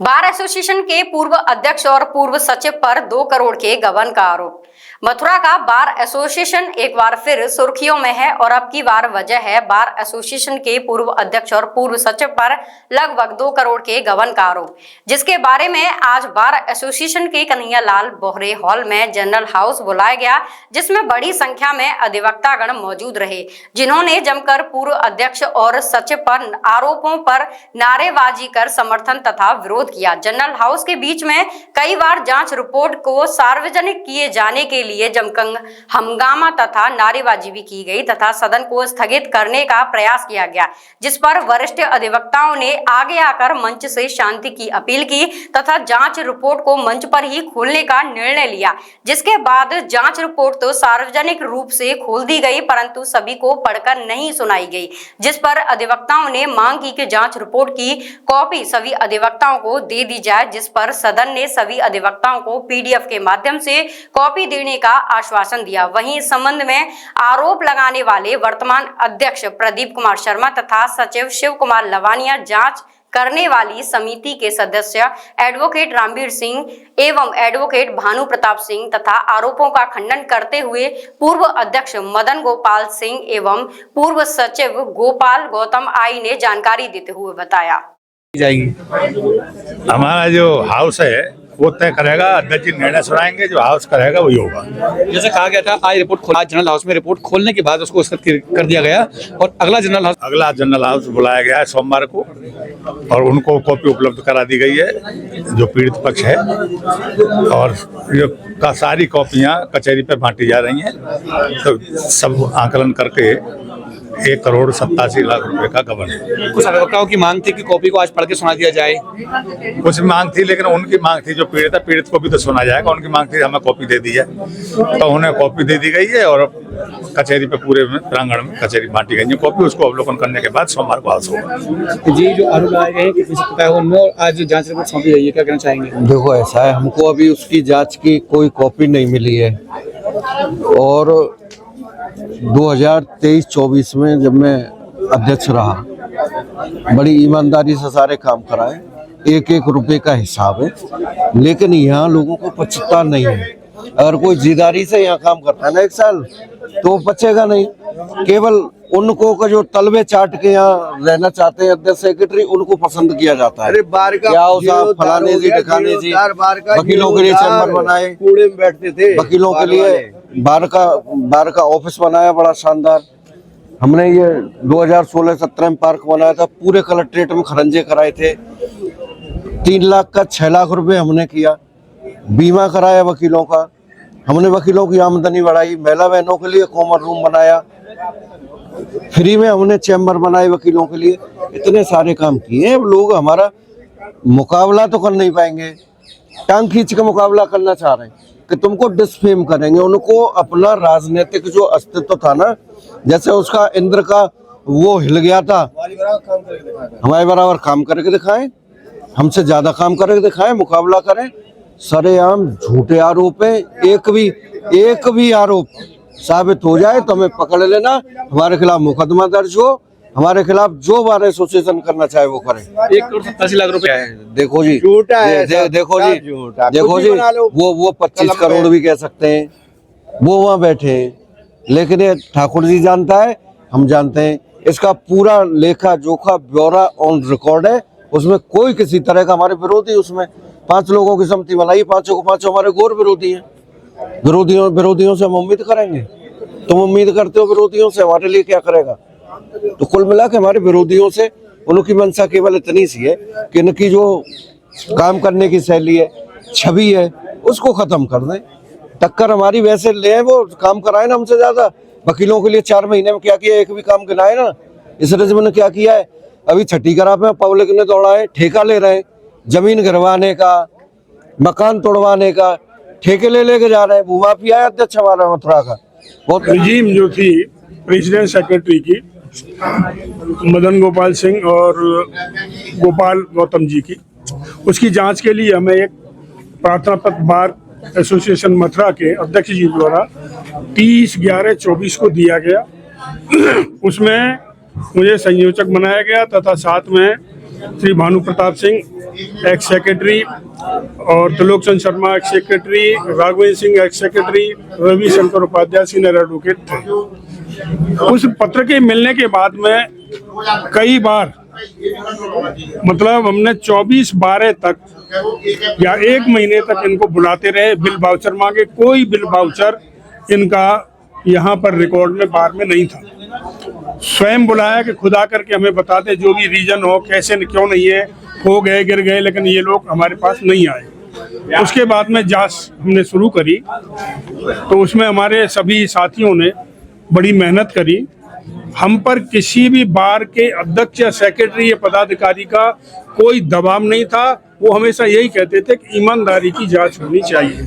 Bar association के पूर्व अध्यक्ष और पूर्व सचिव पर 2 करोड़ के गबन का आरोप। मथुरा का बार एसोसिएशन एक बार फिर सुर्खियों में है और अब की बार वजह है बार एसोसिएशन के पूर्व अध्यक्ष और पूर्व सचिव पर लगभग 2 करोड़ के गबन का आरोप, जिसके बारे में आज बार एसोसिएशन के कन्हैयालाल बोहरे हॉल में जनरल हाउस बुलाया गया, जिसमें बड़ी संख्या में अधिवक्तागण मौजूद रहे, जिन्होंने जमकर पूर्व अध्यक्ष और सचिव पर आरोपों पर नारेबाजी कर समर्थन तथा विरोध किया। जनरल हाउस के बीच में कई बार जांच रिपोर्ट को सार्वजनिक किए जाने के लिए जमकर हंगामा तथा नारेबाजी भी की गई तथा सदन को स्थगित करने का प्रयास किया गया, जिस पर वरिष्ठ अधिवक्ताओं ने आगे आकर मंच से शांति की अपील की तथा जांच रिपोर्ट को मंच पर ही खोलने का निर्णय लिया, जिसके बाद जांच रिपोर्ट तो सार्वजनिक रूप से खोल दी गई परंतु सभी को पढ़कर नहीं सुनाई गई, जिस पर अधिवक्ताओं ने मांग की कि जांच रिपोर्ट की कॉपी सभी अधिवक्ताओं को दे दी जाए, जिस पर सदन ने सभी अधिवक्ताओं को पीडीएफ के माध्यम से कॉपी देने का आश्वासन दिया। वहीं इस संबंध में आरोप लगाने वाले वर्तमान अध्यक्ष प्रदीप कुमार शर्मा तथा सचिव शिव कुमार लवानिया, जांच करने वाली समिति के सदस्य एडवोकेट रामवीर सिंह एवं एडवोकेट भानु प्रताप सिंह तथा आरोपों का खंडन करते हुए पूर्व अध्यक्ष मदन गोपाल सिंह एवं पूर्व सचिव गोपाल गौतम आई ने जानकारी देते हुए बताया। जाएगी हमारा जो हाउस है वो तय करेगा, अध्यक्ष जी निर्णय सुनाएंगे, जो हाउस करेगा वही होगा। जैसे कहा गया था आज जनरल हाउस में रिपोर्ट खोलने के बाद उसको कर दिया गया और अगला जनरल हाउस बुलाया गया है सोमवार को और उनको कॉपी उपलब्ध करा दी गई है जो पीड़ित पक्ष है, और ये का सारी कॉपियां कचहरी पे बांटी जा रही हैं। तो सब आकलन करके 1,87,00,000 रुपए का गबन है। कुछ अधिवक्ताओं की मांग थी कि कॉपी को आज पढ़ के सुना दिया जाए। कुछ मांग थी, लेकिन उनकी मांग थी जो पीड़ित को भी तो सुना जाएगा, उनकी मांग थी हमें कॉपी दे दी है, तो उन्हें कॉपी दे दी गई है और कचहरी पे पूरे प्रांगण में कचहरी बांटी गई है कॉपी। उसको अवलोकन करने के बाद सोमवार को हाउस होगा। जी, जो आरोप लगाए गए हैं कि उनमें आज जांच रिपोर्ट सौंपी गई है, क्या कहना चाहेंगे? देखो, ऐसा है, हमको अभी उसकी जांच की कोई कॉपी नहीं मिली है और 2023-24 में जब मैं अध्यक्ष रहा, बड़ी ईमानदारी से सारे काम कराए, 1-1 रुपए का हिसाब है, लेकिन यहाँ लोगों को पछता नहीं है। अगर कोई जिद्दारी से यहाँ काम करता है ना 1 साल तो पचेगा नहीं। केवल उनको का जो तलबे चाट के यहाँ रहना चाहते हैं अध्यक्ष सेक्रेटरी, उनको पसंद किया जाता है। क्या फलाने जी ढकाने जी वकीलों के लिए चैम्बर बनाए, कूड़े में बैठते थे, वकीलों के लिए बार का ऑफिस बनाया बड़ा शानदार। हमने ये 2016-17 में पार्क बनाया था, पूरे कलेक्ट्रेट में खरंजे कराए थे। 3 लाख का 6 लाख रुपए हमने किया, बीमा कराया वकीलों का, हमने वकीलों की आमदनी बढ़ाई, महिला बहनों के लिए कॉमन रूम बनाया, फ्री में हमने चैम्बर बनाए वकीलों के लिए। इतने सारे काम किए। लोग हमारा मुकाबला तो कर नहीं पाएंगे, टांग खींच के मुकाबला करना चाह रहे हैं कि तुमको डिसफेम करेंगे। उनको अपना राजनीतिक जो अस्तित्व था ना, जैसे उसका इंद्र का वो हिल गया था, हमारे बराबर काम करके दिखाएं, हमसे ज्यादा काम करके दिखाएं, मुकाबला करें। सरेआम झूठे आरोप है, एक भी आरोप साबित हो जाए तो हमें पकड़ लेना, हमारे खिलाफ मुकदमा दर्ज हो, हमारे खिलाफ जो बार एसोसिएशन करना चाहे वो करें। 1,87,00,000 रुपए है। देखो जी, देखो जी, वो 25 करोड़ भी कह सकते हैं, वो वहाँ बैठे हैं, लेकिन ये ठाकुर जी जानता है, हम जानते हैं। इसका पूरा लेखा जोखा ब्यौरा ऑन रिकॉर्ड है, उसमें कोई किसी तरह का हमारे विरोधी, उसमें 5 लोगों की समिति बनाई, 5 हमारे घोर विरोधी हैं। विरोधियों से हम उम्मीद करेंगे? तुम उम्मीद करते हो विरोधियों से, हमारे लिए क्या करेगा? तो कुल मिला के हमारे विरोधियों से उनकी मंशा केवल इतनी सी है कि इनकी जो काम करने की शैली है, छवि है, उसको खत्म कर दें। टक्कर हमारी वैसे ले, वो काम कराए ना हमसे ज्यादा। वकीलों के लिए 4 महीने में क्या किया, एक भी काम गिनाए ना। इस रेजिम ने क्या किया है? अभी छठी खराब में पब्लिक ने दौड़ा है, ठेका ले रहे हैं, जमीन गिरवाने का, मकान तोड़वाने का ठेके लेके जा रहे हैं। भूमाफिया है अध्यक्ष हमारा मथुरा का। बहुत रजीम जो थी प्रेसिडेंट सेक्रेटरी की, मदन गोपाल सिंह और गोपाल गौतम जी की, उसकी जांच के लिए हमें एक प्रार्थना पत्र बार एसोसिएशन मथुरा के अध्यक्ष जी द्वारा 30/11/24 को दिया गया। उसमें मुझे संयोजक बनाया गया तथा साथ में श्री भानु प्रताप सिंह एक्स सेक्रेटरी और Trilok Chand Sharma ex secretary, Raghvendra Singh ex secretary, Ravi Shankar Upadhyay senior advocate थे। उस पत्र के मिलने के बाद में कई बार मतलब हमने 24/12 तक या 1 महीने तक इनको बुलाते रहे, बिल वाउचर मांगे, कोई बिल वाउचर इनका यहाँ पर रिकॉर्ड में बार में नहीं था। स्वयं बुलाया कि खुदा करके हमें बताते जो भी रीजन हो, कैसे क्यों नहीं है, हो गए गिर गए, लेकिन ये लोग हमारे पास नहीं आए। उसके बाद में जांच हमने शुरू करी तो उसमें हमारे सभी साथियों ने बड़ी मेहनत करी। हम पर किसी भी बार के अध्यक्ष या सेक्रेटरी या पदाधिकारी का कोई दबाव नहीं था। वो हमेशा यही कहते थे कि ईमानदारी की जांच होनी चाहिए,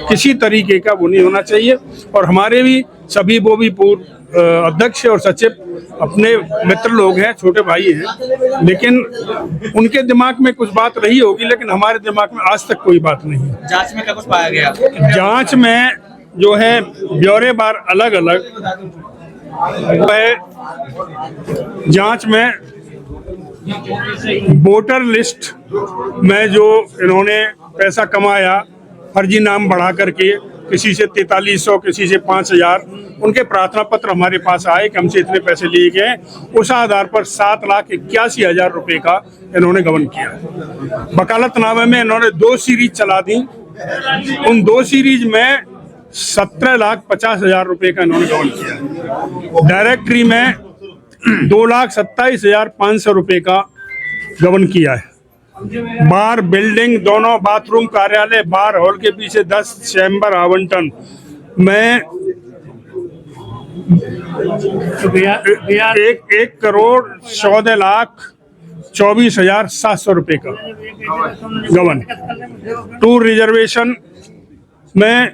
किसी तरीके का वो नहीं होना चाहिए। और हमारे भी सभी वो भी पूर्व अध्यक्ष और सचिव अपने मित्र लोग हैं, छोटे भाई हैं, लेकिन उनके दिमाग में कुछ बात रही होगी, लेकिन हमारे दिमाग में आज तक कोई बात नहीं है। जांच में क्या कुछ पाया गया? जांच में जो है ब्यौरेवार अलग अलग है। जांच में वोटर लिस्ट में जो इन्होंने पैसा कमाया फर्जी नाम बढ़ा करके, किसी से 4300, किसी से 5000, उनके प्रार्थना पत्र हमारे पास आए कि हमसे इतने पैसे लिए गए। उस आधार पर 7,81,000 रुपए का इन्होंने गबन किया। वकालतनामे में इन्होंने 2 सीरीज चला दी। उन 2 सीरीज में 17,50,000 रुपए का इन्होंने गबन किया। डायरेक्टरी में 2,27,500 रुपए का गबन किया है। बार बिल्डिंग, दोनों बाथरूम, कार्यालय, बार हॉल के पीछे 10 चैम्बर आवंटन में 1,14,24,700 रुपए का गबन। टूर रिजर्वेशन में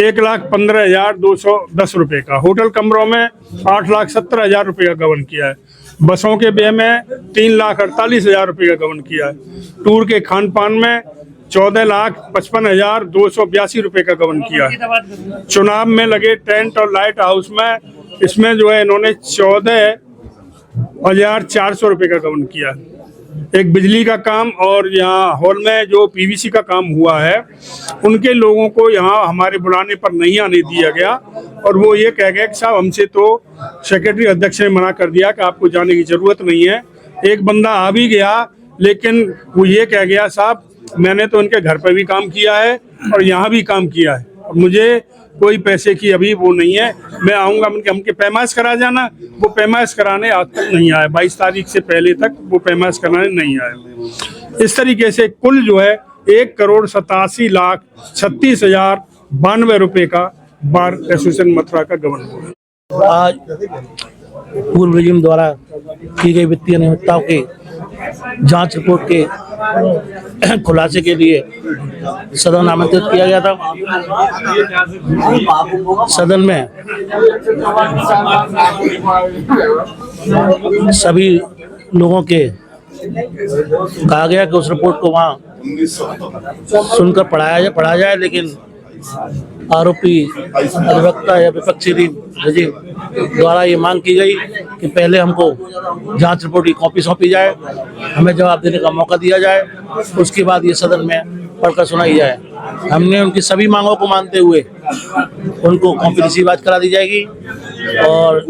1,15,210 रुपए का। होटल कमरों में 8,17,000 रुपए का गबन किया है। बसों के व्यय में 3,48,000 रुपए का गबन किया है। टूर के खान पान में 14,55,282 रुपए का गबन किया है। चुनाव में लगे टेंट और लाइट हाउस में, इसमें जो है इन्होंने 14,400 रुपए का गबन किया है। एक बिजली का काम और यहाँ हॉल में जो पीवीसी का काम हुआ है, उनके लोगों को यहाँ हमारे बुलाने पर नहीं आने दिया गया। और वो ये कह गए कि साहब हमसे तो सेक्रेटरी अध्यक्ष ने मना कर दिया कि आपको जाने की जरूरत नहीं है। एक बंदा आ भी गया, लेकिन वो ये कह गया साहब मैंने तो उनके घर पर भी काम किया है और यहाँ भी काम किया है, और मुझे कोई पैसे की अभी वो नहीं है, मैं आऊँगा हमके पैमाइश करा जाना। वो पैमाइश कराने आज तक नहीं आया। 22 तारीख से पहले तक वो पैमाइश कराने नहीं आया। इस तरीके से कुल जो है 1,87,36,092 रुपए का बार एसोसिएशन मथुरा का गबन हुआ। आज पूर्व रेजिम द्वारा की गई वित्तीय अनियमितताओं की जांच रिपोर्ट के खुलासे के लिए सदन आमंत्रित किया गया था। सदन में सभी लोगों के कहा गया कि उस रिपोर्ट को वहाँ सुनकर पढ़ाया जाए, लेकिन आरोपी अधिवक्ता या विपक्षी रेजिम द्वारा ये मांग की गई कि पहले हमको जांच रिपोर्ट की कॉपी सौंपी जाए, हमें जवाब देने का मौका दिया जाए, उसके बाद ये सदन में पढ़कर सुनाई जाए। हमने उनकी सभी मांगों को मानते हुए उनको कॉपी रिसीव आज करा दी जाएगी और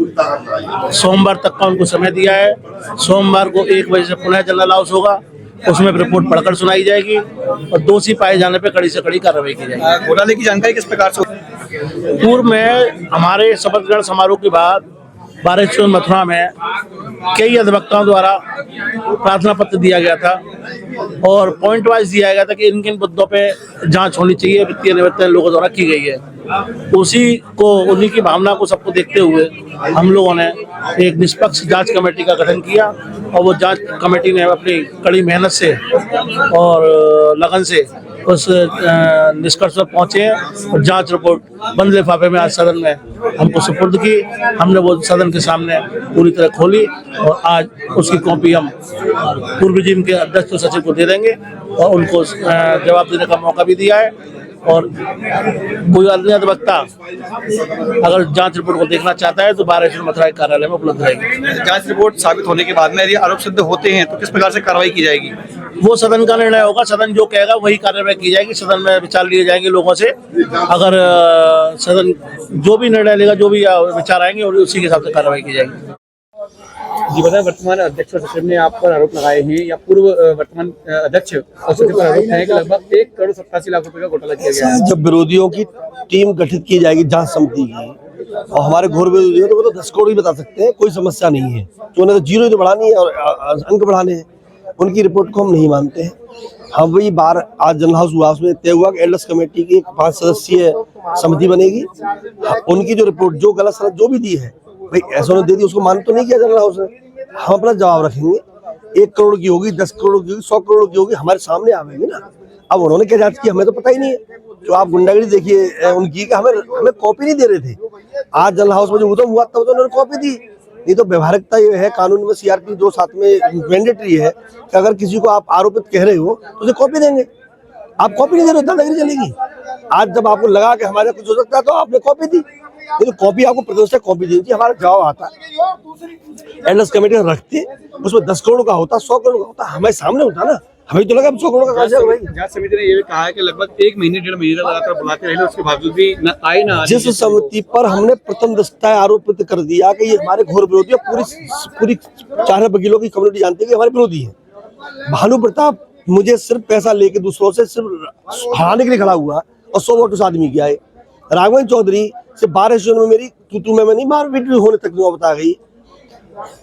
सोमवार तक का उनको समय दिया है। सोमवार को 1 बजे से पुनः जनरल हाउस होगा, उसमें रिपोर्ट पढ़कर सुनाई जाएगी और दोषी पाए जाने पर कड़ी से कड़ी कार्रवाई की जाएगी। घोटाले की जानकारी किस प्रकार से? पूर्व में हमारे शपथ ग्रहण समारोह के बाद बार एसोसिएशन मथुरा में कई अधिवक्ताओं द्वारा प्रार्थना पत्र दिया गया था और पॉइंट वाइज दिया गया था कि इन किन मुद्दों पे जांच होनी चाहिए, वित्तीय अनियमितता लोगों द्वारा की गई है। उन्हीं की भावना को सबको देखते हुए हम लोगों ने एक निष्पक्ष जांच कमेटी का गठन किया और वो जांच कमेटी ने अपनी कड़ी मेहनत से और लगन से उस निष्कर्ष पर पहुंचे हैं और जांच रिपोर्ट बंद लिफाफे में आज सदन में हमको सुपुर्द की। हमने वो सदन के सामने पूरी तरह खोली और आज उसकी कॉपी हम पूर्व रेजिम के अध्यक्ष और सचिव को दे देंगे और उनको जवाब देने का मौका भी दिया है। और कोई अन्य अधिवक्ता अगर जांच रिपोर्ट को देखना चाहता है तो बार एसोसिएशन मथुरा के कार्यालय में उपलब्ध रहेगी। जांच रिपोर्ट साबित होने के बाद में यदि आरोप सिद्ध होते हैं तो किस प्रकार से कार्रवाई की जाएगी? वो सदन का निर्णय होगा, सदन जो कहेगा वही कार्रवाई की जाएगी। सदन में विचार लिए जाएंगे लोगों से, अगर सदन जो भी निर्णय लेगा, जो भी विचार आएंगे और उसी के हिसाब से कार्रवाई की जाएगी। जी बताएं, वर्तमान अध्यक्ष और सचिव ने आप पर आरोप लगाए हैं या पूर्व वर्तमान अध्यक्ष और सचिव पर आरोप है कि लगभग 1,87,00,000 रुपए का घोटाला किया गया है। जब विरोधियों की टीम गठित की जाएगी जांच समिति की, और हमारे घोर विरोधी है तो वो तो 10 करोड़ ही बता सकते हैं, कोई समस्या नहीं है। तो उन्हें तो जीरो ही तो बढ़ानी है और अंक बढ़ाने हैं। उनकी रिपोर्ट को हम नहीं मानते हैं। हम वही बार आज जनरल हाउस हुआ, उसमें तय हुआ कि एल्डर्स कमेटी की 5 सदस्यीय समिति बनेगी। उनकी जो रिपोर्ट, जो गलत सलत जो भी दी है भाई ऐसा उन्होंने दे दी, उसको मान तो नहीं किया जनरल हाउस ने। हम अपना जवाब रखेंगे। 1 करोड़ की होगी, 10 करोड़ की होगी, 100 करोड़ की होगी, हमारे सामने आवेगी ना। अब उन्होंने क्या जांच की हमें तो पता ही नहीं है। जो आप गुंडागिरी देखिए उनकी, हमें कॉपी नहीं दे रहे थे। आज जनरल हाउस में जो उधम हुआ तब तो उन्होंने कॉपी दी। नहीं तो व्यवहारिकता ये है, कानून में सीआरपी जो साथ में मैंडेटरी है कि अगर किसी को आप आरोपित कह रहे हो तो उसे कॉपी देंगे। आप कॉपी नहीं दे रहे हो, दादागिरी चलेगी। आज जब आपको लगा कि हमारे कुछ हो सकता है तो आपने कॉपी दी, तो कॉपी आपको प्रतिष्ठा कॉपी दी थी। हमारा जवाब आता एल्डर्स कमेटी रखते, उसमें 10 करोड़ का होता, 100 करोड़ का होता, हमारे सामने होता ना। हमें तो लगा 100 करोड़ का कागज है भाई। जांच समिति ने ये भी कहा है कि लगभग 1 महीने 1.5 महीने लगातार बुलाते रहे, उसके बावजूद भी न आई ना। जिस समिति पर हमने प्रथम दृष्टया आरोपित कर दिया कि ये हमारे घोर विरोधी है, पूरी 4 वकीलों की कम्युनिटी जानती है कि हमारे विरोधी है। भानु प्रताप मुझे सिर्फ पैसा लेके दूसरों से सिर्फ हराने के लिए खड़ा हुआ और 100 वोट उस आदमी की आए। राघवन चौधरी से 12 एसोसिएशन में मेरी तू में नहीं मारपीट होने तक नौबत आ गई।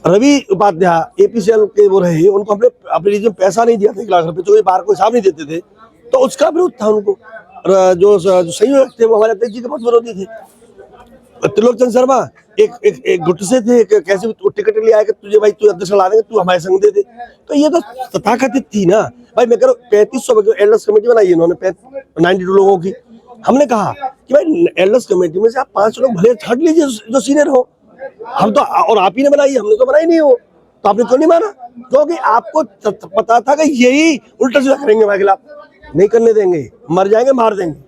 रवि उपाध्याय एपीसीएल के वो रहे, उनको हमने अपने रीजन पैसा नहीं दिया था 1 लाख रुपए, जो ये बार को हिसाब नहीं देते थे, तो उसका विरोध था उनको। जो संयोजक थे वो हमारे अध्यक्ष जी के बहुत विरोधी थे। त्रिलोकचंद शर्मा एक गुट से थे, कैसे टिकट ले आए कि तुझे भाई तू अध्यक्ष ला देंगे, तू हमारे संग दे दे। तो ये तो तथाकथित थी ना भाई। मैं कह रहा हूँ 3500 एल्डर्स कमेटी बनाई इन्होंने 92 लोगों की। हमने कहा कि भाई एल्डर्स कमेटी में से आप 5 लोग भले छाट लीजिए जो सीनियर हो। हम तो, और आप ही ने बनाई, हमने तो बनाई नहीं हो, तो आपने क्यों नहीं माना? क्योंकि आपको पता था कि यही उल्टा सीधा करेंगे हमारे खिलाफ। नहीं करने देंगे, मर जाएंगे, मार देंगे,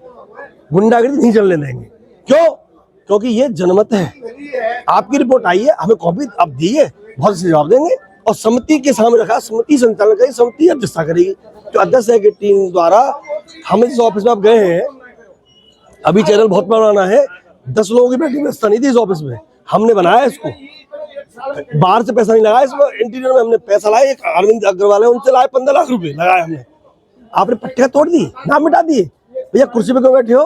गुंडागिरी नहीं चलने देंगे। क्यों? क्योंकि ये जनमत है। आपकी रिपोर्ट आई है, हमें कॉपी आप दी है, बहुत से जवाब देंगे और समिति के सामने रखा, समिति संचालन करेगी, समिति अध्यक्षता करेगी। तो अध्यक्ष की टीम द्वारा हम इस ऑफिस में आप गए हैं, अभी चैनल बहुत पुराना है, 10 लोगों की बैठक व्यवस्था नहीं थी इस ऑफिस में। हमने बनाया इसको, बाहर से पैसा नहीं लगाया इसमें, इंटीरियर में हमने पैसा लाया। एक अरविंद अग्रवाल है, उनसे लाए 15 लाख रुपए लगाए हमने। आपने पट्टियां तोड़ दी, नाम मिटा दिए। भैया कुर्सी पे क्यों बैठे हो,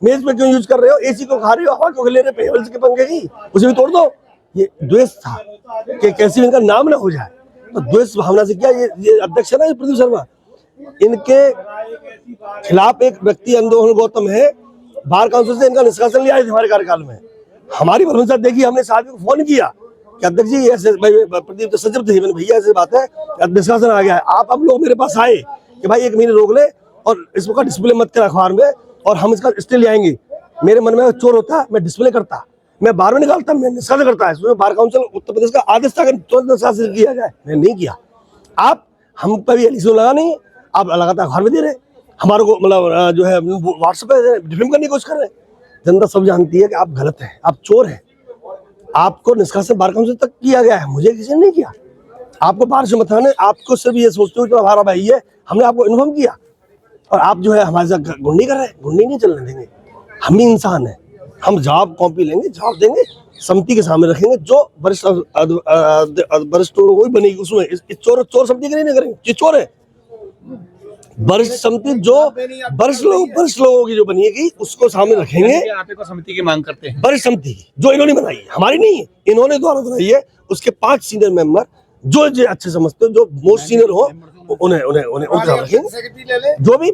मेज पे क्यों यूज कर रहे हो, एसी को खा रहे हो, हवा क्यों ले रहे हो, पेवल्स के पंखे की, उसे भी तोड़ दो। ये द्वेष था कि कैसे इनका नाम ना हो जाए, तो द्वेष भावना से किया। ये अध्यक्ष है ना प्रदीप शर्मा, इनके खिलाफ एक व्यक्ति अंदोहन गौतम है, बार काउंसिल से इनका निष्कासन लिया है हमारे कार्यकाल में। हमारी भरोसा देखी, हमने साहब को फोन किया कि अध्यक्ष जी ऐसे, प्रदीप सचिव थे, मैंने भैया ऐसे बात है, निष्कासन आ गया है। आप लोग मेरे पास आए कि भाई 1 महीने रोक ले और इसका डिस्प्ले मत कर अखबार में, और हम इसका स्टे ले आएंगे। मेरे मन में चोर होता, मैं डिस्प्ले करता, मैं बार में निकालता, मैं निष्कासन करता है। बार काउंसिल उत्तर प्रदेश का आदेश था कि तुरंत निष्कासन किया जाए, मैंने नहीं किया। आप हम पर भी एलिसन लगा नहीं, आप लगातार अखबार में दे रहे, हमारे को मतलब जो है व्हाट्सएप पे डिफेम करने की कोशिश कर रहे हैं। जनता सब जानती है कि आप गलत हैं, आप चोर हैं। आपको निष्कासन बार काउंसिल तक किया गया है, मुझे किसी ने नहीं किया। आपको बाहर से मथाने, आपको सिर्फ ये सोचते हो कि हमारा भाई है, हमने आपको इन्फॉर्म किया, और आप जो है हमारे साथ गुंडी कर रहे हैं। गुंडी नहीं चलने देंगे, हम भी इंसान हैं। हम जवाब कॉपी लेंगे, जवाब देंगे, समिति के सामने रखेंगे। जो वरिष्ठ लोगों को बनेगी उसमें चोर समिति के नहीं करेंगे, ये चोर है। वरिष्ठ समिति जो वरिष्ठ लोगों की जो बनेगी उसको सामने रखेंगे। आप एक समिति की मांग करते हैं, वरिष्ठ समिति की जो इन्होंने बनाई है, हमारी नहीं है, इन्होंने द्वारा बनाई है। उसके 5 सीनियर मेंबर जो अच्छे समझते हो, जो मोस्ट सीनियर हो, उन्हें उनके साथ रखेंगे। जो भी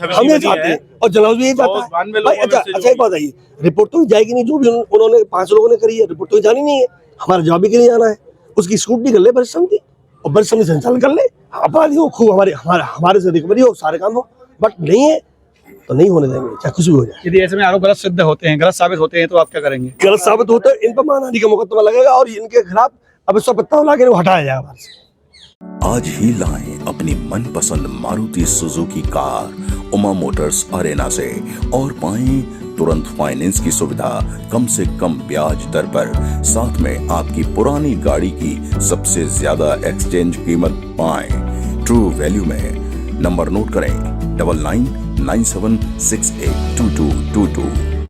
हम ये चाहते हैं और जनरल भी ये चाहता है भाई। अच्छा एक बात है, रिपोर्ट तो जाएगी नहीं, जो भी उन्होंने 5 लोगों ने करी है, रिपोर्ट तो जानी नहीं है। हमारा जवाब भी के लिए जाना है, उसकी स्क्रूटनी कर ले वरिष्ठ समिति, और वरिष्ठ समिति संचालन कर ले। अपराधी हो खूब, हमारे से रिकवरी हो, सारे काम हो, बट नहीं है तो नहीं होने देंगे, चाहे कुछ भी हो जाए। यदि ऐसे में आरोप गलत सिद्ध होते हैं, गलत साबित होते हैं, तो आप क्या करेंगे? गलत साबित होता है, इन पर मानहानि का मुकदमा लगेगा और इनके खिलाफ अब 100 पत्ता ला के हटाया जाएगा बाहर से। आज ही लाएं अपनी मनपसंद Maruti Suzuki car Uma Motors Arena से और पाएं तुरंत फाइनेंस की सुविधा कम से कम ब्याज दर पर, साथ में आपकी पुरानी गाड़ी की सबसे ज्यादा एक्सचेंज कीमत पाएं ट्रू वैल्यू में। नंबर नोट करें 9997682222।